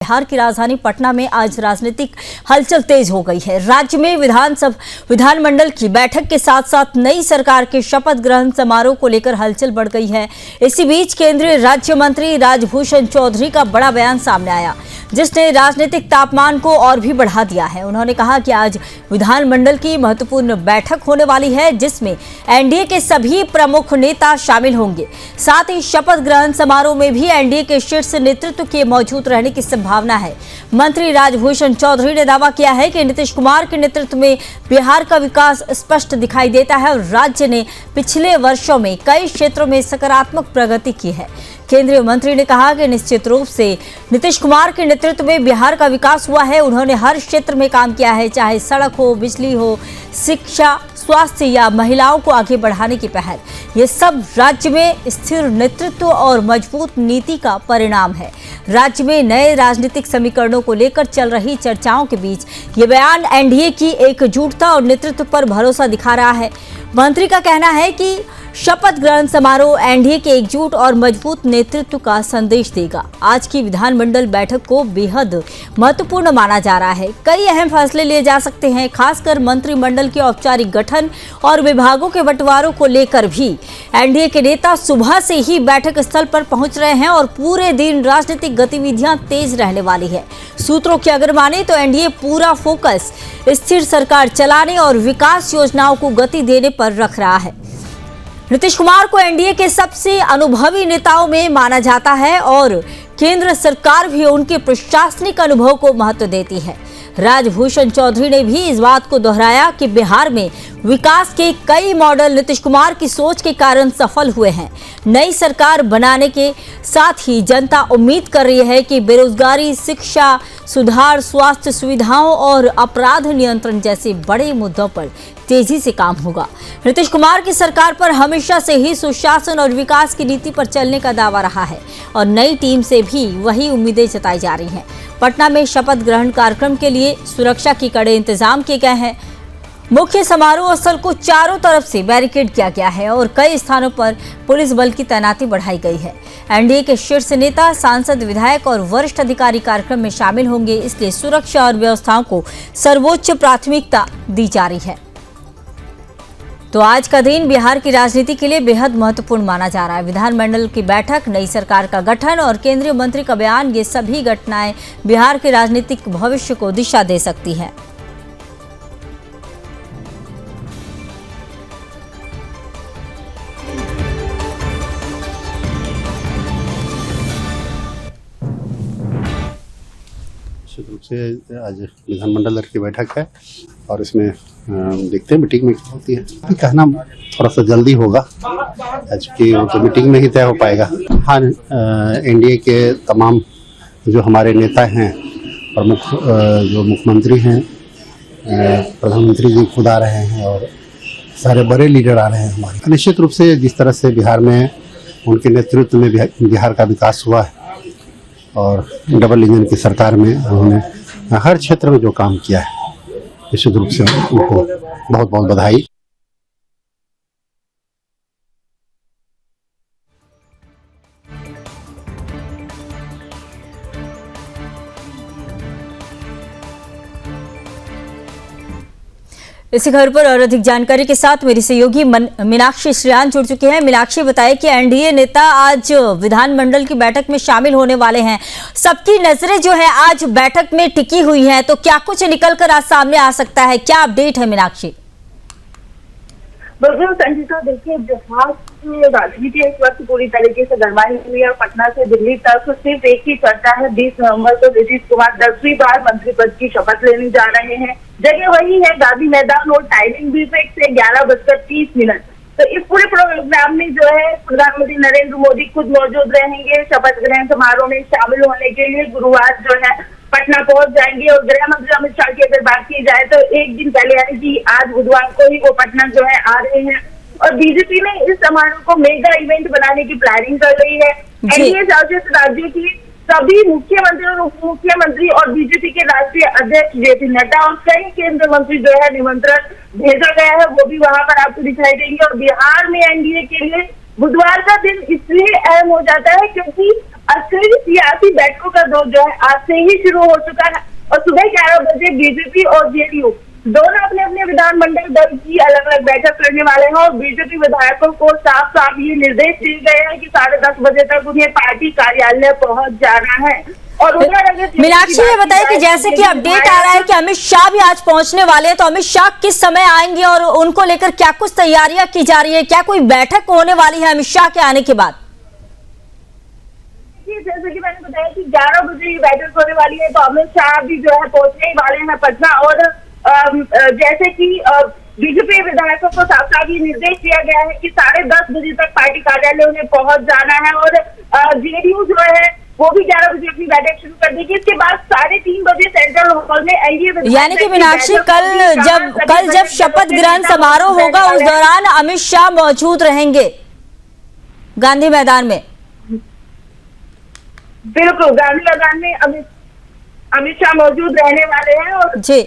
बिहार की राजधानी पटना में आज राजनीतिक हलचल तेज हो गई है। राज्य में विधानमंडल की बैठक के साथ साथ नई सरकार के शपथ ग्रहण समारोह को लेकर हलचल बढ़ गई है। इसी बीच केंद्रीय राज्य मंत्री राजभूषण चौधरी का बड़ा बयान सामने आया, जिसने राजनीतिक तापमान को और भी बढ़ा दिया है। उन्होंने कहा कि आज विधानमंडल की महत्वपूर्ण बैठक होने वाली है, जिसमें एनडीए के सभी प्रमुख नेता शामिल होंगे। साथ ही शपथ ग्रहण समारोह में भी एनडीए के शीर्ष नेतृत्व के मौजूद रहने की संभावना है। मंत्री राजभूषण चौधरी ने दावा किया है कि नीतीश कुमार के नेतृत्व में बिहार का विकास स्पष्ट दिखाई देता है और राज्य ने पिछले वर्षों में कई क्षेत्रों में सकारात्मक प्रगति की है। केंद्रीय मंत्री ने कहा कि निश्चित रूप से नीतीश कुमार के नेतृत्व में बिहार का विकास हुआ है। उन्होंने हर क्षेत्र में काम किया है, चाहे सड़क हो, बिजली हो, शिक्षा, स्वास्थ्य या महिलाओं को आगे बढ़ाने की पहल। ये सब राज्य में स्थिर नेतृत्व और मजबूत नीति का परिणाम है। राज्य में नए राजनीतिक समीकरणों को लेकर चल रही चर्चाओं के बीच ये बयान एनडीए की एकजुटता और नेतृत्व पर भरोसा दिखा रहा है। मंत्री का कहना है कि शपथ ग्रहण समारोह एनडीए के एकजुट और मजबूत नेतृत्व का संदेश देगा। आज की विधानमंडल बैठक को बेहद महत्वपूर्ण माना जा रहा है। कई अहम फैसले लिए जा सकते हैं, खासकर मंत्रिमंडल के औपचारिक गठन और विभागों के बंटवारों को लेकर भी। एनडीए के नेता सुबह से ही बैठक स्थल पर पहुंच रहे हैं और पूरे दिन राजनीतिक गतिविधियां तेज रहने वाली है। सूत्रों की अगर माने तो एनडीए पूरा फोकस स्थिर सरकार चलाने और विकास योजनाओं को गति देने पर रख रहा है। नीतीश कुमार को एनडीए के सबसे अनुभवी नेताओं में माना जाता है और केंद्र सरकार भी उनके प्रशासनिक अनुभव को महत्व देती है। राजभूषण चौधरी ने भी इस बात को दोहराया कि बिहार में विकास के कई मॉडल नीतीश कुमार की सोच के कारण सफल हुए हैं। नई सरकार बनाने के साथ ही जनता उम्मीद कर रही है कि बेरोजगारी, शिक्षा सुधार, स्वास्थ्य सुविधाओं और अपराध नियंत्रण जैसे बड़े मुद्दों पर तेजी से काम होगा। नीतीश कुमार की सरकार पर हमेशा से ही सुशासन और विकास की नीति पर चलने का दावा रहा है और नई टीम से भी वही उम्मीदें जताई जा रही हैं। पटना में शपथ ग्रहण कार्यक्रम के लिए सुरक्षा के कड़े इंतजाम किए गए हैं। मुख्य समारोह स्थल को चारों तरफ से बैरिकेड किया गया है और कई स्थानों पर पुलिस बल की तैनाती बढ़ाई गई है। एनडीए के शीर्ष नेता, सांसद, विधायक और वरिष्ठ अधिकारी कार्यक्रम में शामिल होंगे, इसलिए सुरक्षा और व्यवस्थाओं को सर्वोच्च प्राथमिकता दी जा रही है। तो आज का दिन बिहार की राजनीति के लिए बेहद महत्वपूर्ण माना जा रहा है। विधानमंडल की बैठक, नई सरकार का गठन और केंद्रीय मंत्री का बयान, ये सभी घटनाएं बिहार के राजनीतिक भविष्य को दिशा दे सकती है। रूप से आज विधानमंडल की बैठक है और इसमें देखते हैं मीटिंग में क्या होती है। कहना थोड़ा सा जल्दी होगा, क्योंकि वो तो मीटिंग में ही तय हो पाएगा। हाँ, एनडीए के तमाम जो हमारे नेता हैं, प्रमुख जो मुख्यमंत्री हैं, प्रधानमंत्री जी खुद आ रहे हैं और सारे बड़े लीडर आ रहे हैं हमारे। निश्चित रूप से जिस तरह से बिहार में उनके नेतृत्व में बिहार का विकास हुआ है और डबल इंजन की सरकार में उन्होंने हर क्षेत्र में जो काम किया है, निश्चित रूप से उनको बहुत बहुत बधाई। इसी खबर पर और अधिक जानकारी के साथ मेरी सहयोगी मीनाक्षी श्रेयान जुड़ चुके हैं। मीनाक्षी, बताएं कि एनडीए नेता आज विधानमंडल की बैठक में शामिल होने वाले हैं। सबकी नजरें जो है आज बैठक में टिकी हुई हैं, तो क्या कुछ निकलकर आज सामने आ सकता है? क्या अपडेट है मीनाक्षी? बिल्कुल संजीता, देखिए बिहार की राजनीति इस वक्त पूरी तरीके से गरमाई हुई है। पटना से दिल्ली तक सिर्फ एक ही चर्चा है, 20 नवंबर को नीतीश कुमार 10वीं बार मंत्री पद की शपथ लेने जा रहे हैं। जगह वही है, गांधी मैदान, और टाइमिंग भी फिक्स है 11:30। तो इस पूरे प्रोग्राम में जो है प्रधानमंत्री नरेंद्र मोदी खुद मौजूद रहेंगे। शपथ ग्रहण समारोह में शामिल होने के लिए गुरुवार जो है पटना पहुंच जाएंगे और गृह मंत्री अमित शाह की अगर बात की जाए तो एक दिन पहले यानी कि आज बुधवार को ही वो पटना जो है आ रहे हैं और बीजेपी ने इस समारोह को मेगा इवेंट बनाने की प्लानिंग कर रही है। एनडीए शासित राज्यों की सभी मुख्यमंत्री और उप मुख्यमंत्री और बीजेपी के राष्ट्रीय अध्यक्ष जेपी नड्डा और कई केंद्रीय मंत्री जो है निमंत्रण भेजा गया है, वो भी वहां पर आपको दिखाई देंगे। और बिहार में एनडीए के लिए बुधवार का दिन इसलिए अहम हो जाता है क्योंकि असली सियासी बैठकों का दौर जो है आज से ही शुरू हो चुका है और सुबह 11 बजे बीजेपी और जेडीयू दोनों अपने अपने विधानमंडल दल की अलग अलग बैठक करने वाले हैं और बीजेपी विधायकों को साफ साफ ये निर्देश दिए गए हैं कि 10:30 बजे तक उन्हें पार्टी कार्यालय पहुंच जाना है। और उधर अगर मीनाक्षी, ये बताइए कि जैसे कि अपडेट आ रहा है कि अमित शाह भी आज पहुंचने वाले हैं, तो अमित शाह किस समय आएंगे और उनको लेकर क्या कुछ तैयारियां की जा रही है? क्या कोई बैठक होने वाली है अमित शाह के आने के बाद? जैसे कि मैंने बताया कि 11 बजे ये बैठक होने वाली है, तो अमित शाह भी जो है पहुंचने ही वाले हैं पटना। और जैसे कि बीजेपी विधायकों को साफ साफ ये निर्देश दिया गया है कि 10:30 बजे तक पार्टी कार्यालय उन्हें पहुंच जाना है और जेडीयू जो है वो भी 11 बजे अपनी बैठक शुरू कर देगी। इसके बाद 3:30 बजे सेंट्रल हॉल में एनडीए, यानी कि मीनाक्षी, कल जब शपथ ग्रहण समारोह होगा उस दौरान अमित शाह मौजूद रहेंगे गांधी मैदान में। बिल्कुल, गांधी मैदान में अमित शाह मौजूद रहने वाले हैं और जी